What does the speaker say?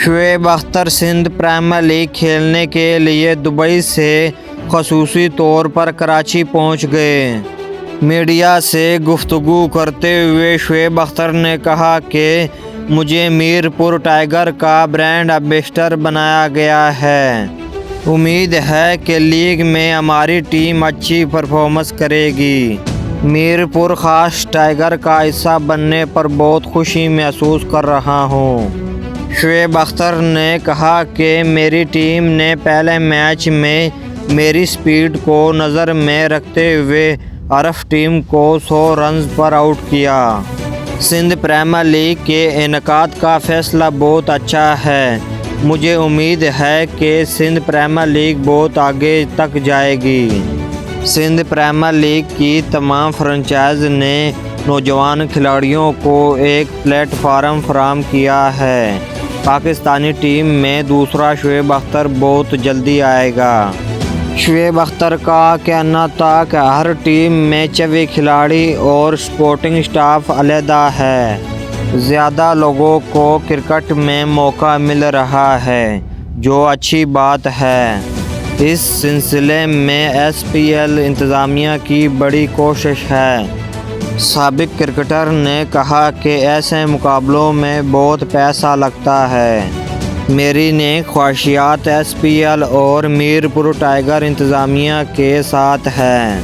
Shoaib Akhtar Sindh premiere league کھیلنے کے لیے دبئی سے خصوصی طور پر کراچی پہنچ گئے۔ میڈیا سے گفتگو کرتے ہوئے شعیب اختر نے کہا کہ مجھے میر پور ٹائیگر کا برانڈ ایمبیسڈر بنایا گیا ہے۔ امید ہے کہ لیگ میں ہماری ٹیم اچھی پرفارمنس کرے گی۔ میر پور خاص ٹائیگر کا حصہ بننے پر بہت خوشی محسوس کر رہا ہوں۔ شعیب اختر نے کہا کہ میری ٹیم نے پہلے میچ میں میری سپیڈ کو نظر میں رکھتے ہوئے عرف ٹیم کو 100 رنز پر آؤٹ کیا۔ سندھ پریمیئر لیگ کے انعقاد کا فیصلہ بہت اچھا ہے۔ مجھے امید ہے کہ سندھ پریمیئر لیگ بہت آگے تک جائے گی۔ سندھ پریمیئر لیگ کی تمام فرنچائز نے نوجوان کھلاڑیوں کو ایک پلیٹ فارم فراہم کیا ہے۔ پاکستانی ٹیم میں دوسرا شعیب اختر بہت جلدی آئے گا۔ شعیب اختر کا کہنا تھا کہ ہر ٹیم میں 24 کھلاڑی اور سپورٹنگ سٹاف علیحدہ ہے۔ زیادہ لوگوں کو کرکٹ میں موقع مل رہا ہے، جو اچھی بات ہے۔ اس سلسلے میں ایس پی ایل انتظامیہ کی بڑی کوشش ہے۔ سابق کرکٹر نے کہا کہ ایسے مقابلوں میں بہت پیسہ لگتا ہے۔ میری نیک خواہشات ایس پی ایل اور میر پور ٹائیگر انتظامیہ کے ساتھ ہیں۔